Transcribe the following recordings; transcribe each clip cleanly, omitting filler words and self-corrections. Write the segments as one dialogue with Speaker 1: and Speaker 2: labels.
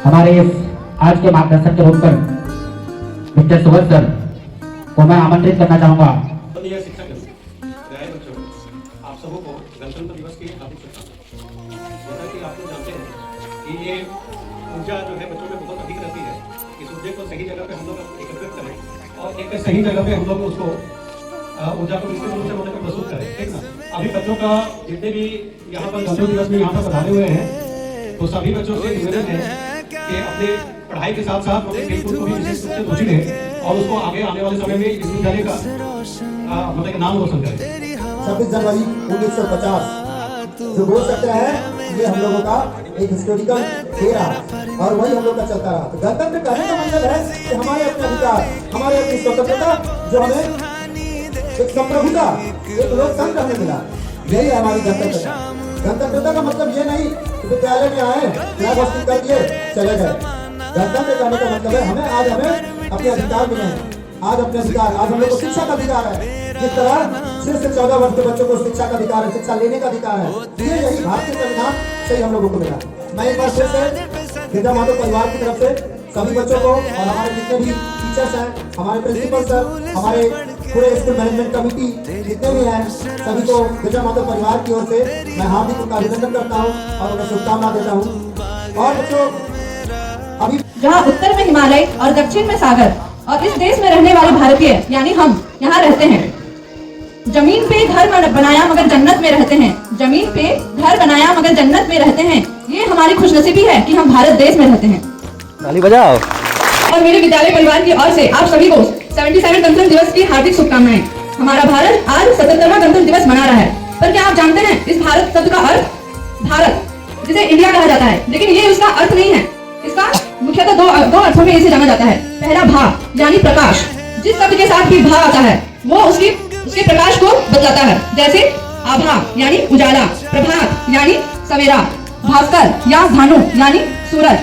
Speaker 1: हमारे इस आज के मार्गदर्शक के रूप पर मिस्टर सुबोध सर को मैं आमंत्रित करना चाहूंगा।
Speaker 2: शिक्षक प्यारे बच्चों, आप सबों को गणतंत्र दिवस की हार्दिक शुभकामनाएं। जैसा कि आप लोग जानते हैं कि ये ऊर्जा जो है बच्चों में बहुत अधिक रहती है। इस ऊर्जा को सही जगह पे हम लोग एकत्रित करें और एक सही जगह पे हम लोग उसको ऊर्जा को निश्चित रूप से होने का प्रस्तुत करें, ठीक ना। अभी बच्चों का जितने भी यहाँ पर गणतंत्र दिवस में यहाँ पर पधारे हुए हैं, तो सभी बच्चों से निवेदन है कि अपने पढ़ाई के साथ साथ अपने खेलकूद को भी विशेष रूप से रुचि लें और उसको आगे आने वाले समय में इस विद्यालय का मतलब नाम रोशन करें।
Speaker 3: 26 जनवरी 1950 जो बोल सकते हैं ये हम लोगों का एक हिस्टोरिकल डे रहा और वही हम लोग का चलता रहा। तो गणतंत्र कहने का मतलब है कि हमारे अपने अधिकार, हमारे अपनी स्वतंत्रता जो हमें एक संप्रभुता, एक लोकतंत्र हमें मिला, यही है हमारी गणतंत्रता। गणतंत्रता का मतलब ये नहीं कि विद्यालय में आए, फ्लैग होस्टिंग कर दिए, चले गए। गणतंत्र कहने का मतलब है हमें अपने अधिकार मिले हैं। आज अपने अधिकार, आज हम लोग को शिक्षा का अधिकार है। जिस तरह 6 से 14 वर्ष के बच्चों को शिक्षा का अधिकार है, शिक्षा लेने का अधिकार है, ये यही भारतीय संविधान से हम लोगों को मिला। मैं एक बार फिर से गिरजा माधव परिवार की तरफ से सभी बच्चों को और हमारे जितने भी टीचर्स हैं, हमारे प्रिंसिपल सर, हमारे पूरे स्कूल मैनेजमेंट कमेटी जितने भी हैं, सभी को गिरजा माधव परिवार की ओर से मैं हार्दिक उनका अभिनंदन करता हूँ और उन्हें शुभकामना देता हूँ। और बच्चों, अभी
Speaker 4: जहाँ उत्तर में हिमालय और दक्षिण में सागर और इस देश में रहने वाले भारतीय यानी हम यहाँ रहते हैं। जमीन पे घर बनाया मगर जन्नत में रहते हैं। जमीन पे घर बनाया मगर जन्नत में रहते हैं। ये हमारी खुशनसीबी है कि हम भारत देश में रहते हैं।
Speaker 5: ताली बजाओ।
Speaker 4: और मेरे विद्यालय परिवार की ओर से आप सभी को 77 गणतंत्र दिवस की हार्दिक शुभकामनाएं। हमारा भारत आज 77वां गणतंत्र दिवस मना रहा है, पर क्या आप जानते हैं इस भारत शब्द का अर्थ, भारत जिसे इंडिया कहा जाता है, लेकिन ये उसका अर्थ नहीं है। इसका मुख्यतः दो अर्थों में इसे जाना जाता है। पहला भा यानी प्रकाश, जिस शब्द के साथ भी भा आता है वो उसके प्रकाश को बतलाता है। जैसे आभा यानी उजाला, प्रभात यानी सवेरा, भास्कर या भानु यानी सूरज।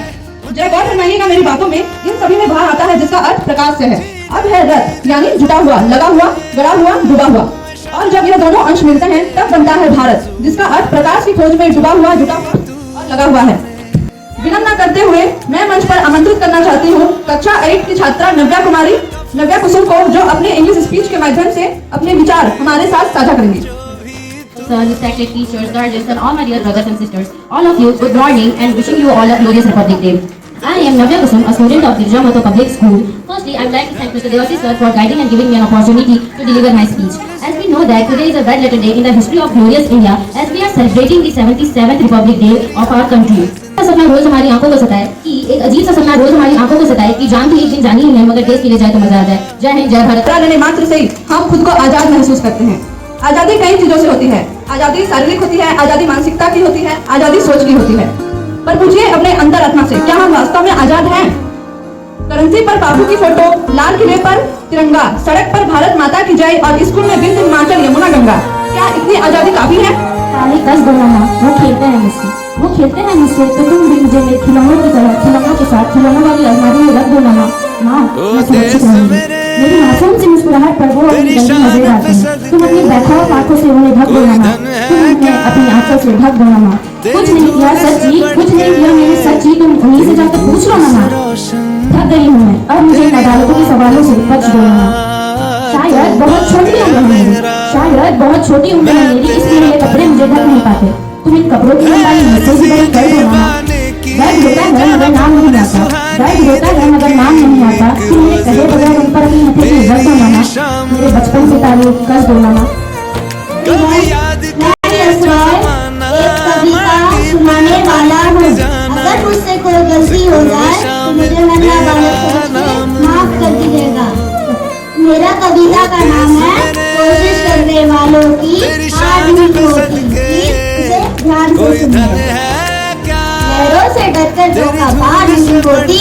Speaker 4: जरा गौर फरमाइएगा मेरी बातों में, इन सभी में भा आता है जिसका अर्थ प्रकाश से है। अब है रथ यानी जुटा हुआ, लगा हुआ, गड़ा हुआ, डूबा हुआ। और जब यह दोनों अंश मिलते हैं तब बनता है भारत, जिसका अर्थ प्रकाश की खोज में डूबा हुआ, जुटा हुआ और लगा हुआ है। विलंब न करते हुए मैं मंच पर आमंत्रित करना चाहती हूँ कक्षा 8 की छात्रा नव्या कुसुम को, जो अपने इंग्लिश स्पीच के माध्यम से अपने विचार हमारे साथ साझा करेंगी।
Speaker 6: Sir, respected teachers, guardians, and all my dear brothers and sisters, all of you, good morning and wishing you all a glorious Republic Day. I am Navya Kusum, a student of Girja Mato Public School. Firstly, I would like to thank Mr. Devasi sir for guiding and giving me an opportunity to deliver my speech. As we know that today is a red letter day in the history of glorious India, as we are celebrating the 77th Republic Day of our country. सपना रोज हमारी आंखों को सताए कि एक अजीब सा सपना रोज हमारी आंखों को सताए कि जान भी एक दिन जानी ही है, मगर देश के लिए जाए तो मजा आ जाए। जय हिंद, जय भारत।
Speaker 4: लेने मात्र से हम खुद को आजाद महसूस करते हैं। आजादी कई चीजों से होती है। आजादी शारीरिक होती है, आजादी मानसिकता की होती है, आजादी सोच की होती है। पर पूछिए अपने अंतरात्मा से, क्या हम वास्तव में आजाद हैं? करंसी पर बापू की फोटो, लाल किले पर तिरंगा, सड़क पर भारत माता की जय और स्कूल में बिंदु हिमाचल यमुना गंगा, क्या इतनी आजादी काफी है?
Speaker 6: ताली कस दो ना, वो खेलते हैं मुझसे, तो तुम भी मुझे मेरे खिलौनों की तरह खिलौनों के साथ खिलौनों वाली अलमारी में रख दो ना। माँ, मैं सुरक्षित रहूंगी। मेरी मासूम सी मुस्कुराहट पर वो अपनी गंदी नजर आती है। तुम अपनी बैठाओ आंखों से उन्हें ढक दो ना, तुम उन्हें अपनी आंखों से ढक दो ना। कुछ नहीं किया सर जी, कुछ नहीं किया मेरे सर जी, तुम उन्हीं से जाकर पूछ लो ना। थक गई हूँ मैं, अब मुझे इन अदालतों के सवालों से बच दो ना। शायद बहुत छोटी उम्र है मेरी, इसलिए ये कपड़े मुझे ढक नहीं पाते। तुम इन कपड़ों की लंबाई मुझसे भी बड़ी कर दो ना। दर्द होता है मगर नाम नहीं आता, तुम मेरे कहे बगैर उन पर अपनी हथेली रख दो ना। मेरे बचपन से तारीफ कर दो ना।
Speaker 7: सुनाने वाला हूँ, अगर मुझसे कोई गलती हो जाए तो मुझे माफ कर दीजिएगा। मेरा कविता का नाम है कोशिश करने वालों की हार नहीं होती। इसे ध्यान से सुनिए। लहरों से डरकर धोखा पार नहीं होती,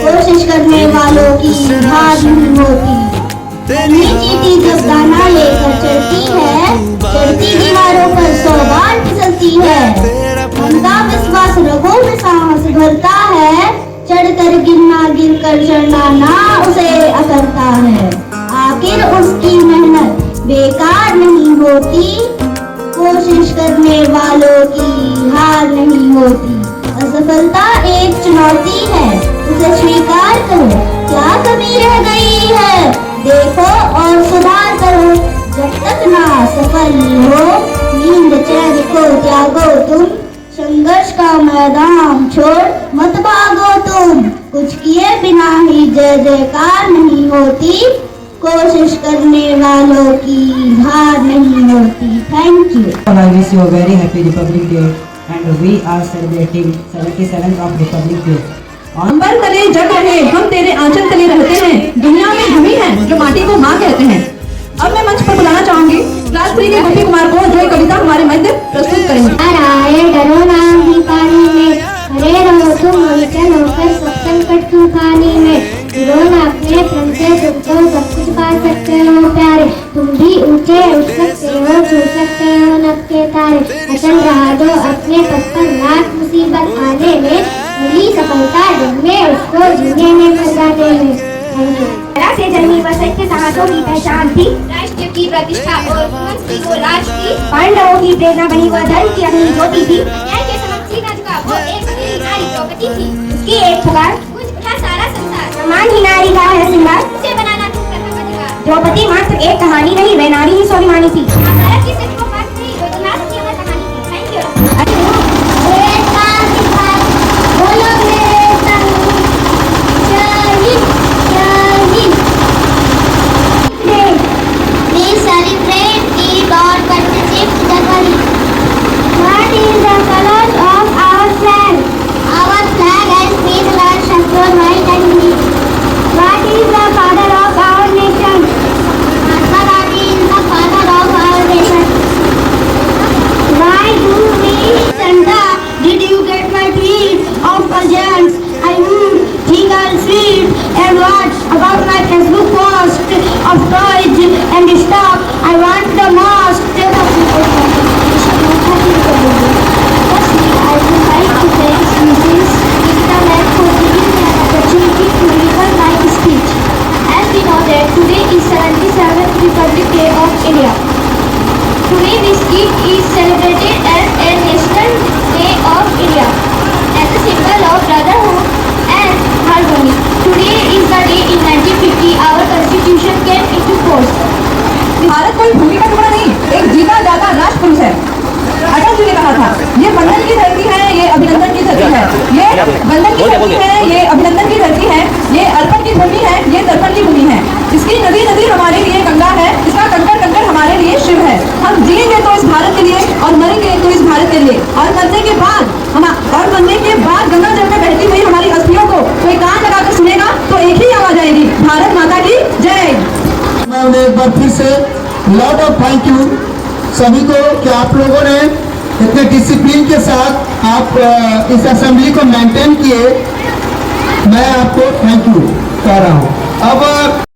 Speaker 7: कोशिश करने वालों की हार नहीं होती। चींटी जब दाना लेकर चढ़ती है, चढ़ती दीवारों पर 100 बार फिसलती है। उनका विश्वास रगों में साहस भरता है, चढ़कर गिरना गिरकर चढ़ना ना उसे अकड़ता है। आखिर उसकी मेहनत बेकार नहीं होती, कोशिश करने वालों की हार नहीं होती। असफलता एक चुनौती है, उसे स्वीकार करो। क्या कमी रह गई है देखो और सुधार करो। जब तक ना सफल हो नींद चैन को त्यागो तुम। संघर्ष का मैदान छोड़ मत भागो तुम। कुछ किए बिना ही जय जयकार नहीं होती। कोशिश करने वालों की हार नहीं होती। Thank you.
Speaker 5: I wish you a very happy Republic Day and we are celebrating 77th of Republic Day.
Speaker 4: अंबर तले जग रहे हम तेरे आंचल तले रहते हैं। दुनिया में हम ही हैं जो माटी को माँ कहते हैं। अब मैं मंच पर बुलाना चाहूंगी क्लास 3 के गोपी कुमार को जो एक कविता हमारे मध्य प्रस्तुत करेंगे।
Speaker 7: आए डरो ना ही पानी में, खड़े रहो तुम अविचल होकर सब संकट तूफानी में। गिरो ना अपने प्रेम से, तुम तो सब कुछ पा सकते हो प्यारे। तुम भी ऊंचे उठ सकते हो, छू सकते हो नभ के तारे। अचल रहा दो अपने पथ पर, लाख मुसीबत आने में, मिली सफलता दिन में, उसको जीने में मर जाने में। से जन्मी व सत्य साहसों की पहचान थी। राष्ट्र की प्रतिष्ठा और वंश की वो लाज थी। पांडवों की प्रेरणा बनी वह धर्म की अग्नि ज्योति थी। न्याय के समक्ष सिर न झुका वो एक अकेली नारी द्रौपदी थी। उसकी एक पुकार कुछ उठा सारा संसार। समान ही नारी का है श्रृंगार, उसे बनाना तू करना अधिकार। द्रौपदी मात्र एक कहानी नहीं, वह नारी ही स्वाभिमानी थी। भारत की सिर्फ वो बात नहीं जो दुनिया की अमर कहानी थी। Thank you. बोलो मेरे संग जय हिंद, जय Hind. We celebrate Eid on 26th January. What is the colors of our flag? Our flag has three colors: saffron, white and green. What is the father of our nation? Mahatma Gandhi is the father of our nation. Why do we Santa? Did you get my tweet of presents? I would think I'll sweet. And what about my Facebook post of toys and stuff? I want the most. Firstly, I would like to thank Mrs. Internet for giving me an opportunity to deliver my speech. As we know that today is 77th Republic Day of India. Today this Eid is celebrated as a National Day of India, as a symbol of brotherhood and harmony. Today is the day in 1950 our Constitution came into force.
Speaker 4: Bharat कोई भूमि का टुकड़ा नहीं, एक जीता जाता राष्ट्र पुरुष है। अटल जी ने कहा था, ये बंधन की धरती है, ये अभिनंदन की धरती है। ये बंधन की धरती है, ये अभिनंदन की धरती है। ये अर्पण की भूमि है, ये तर्पण की भूमि है। इसकी नदी नदी हमारे लिए गंगा है, इसका कंकड़ कंकड़ हमारे लिए शिव है। हम जिएंगे तो इस भारत के लिए और मरेंगे तो इस भारत के लिए। और मरने के बाद गंगा जल में बहती हुई हमारी अस्थियों को कोई कान लगाकर सुनेगा तो एक ही आवाज आएगी, भारत माता की जय।
Speaker 3: मैं उन्हें एक बार फिर से लॉट ऑफ थैंक यू सभी को कि आप लोगों ने इतने डिसिप्लिन के साथ आप इस असेंबली को मेंटेन किए। मैं आपको थैंक यू कह रहा हूँ। अब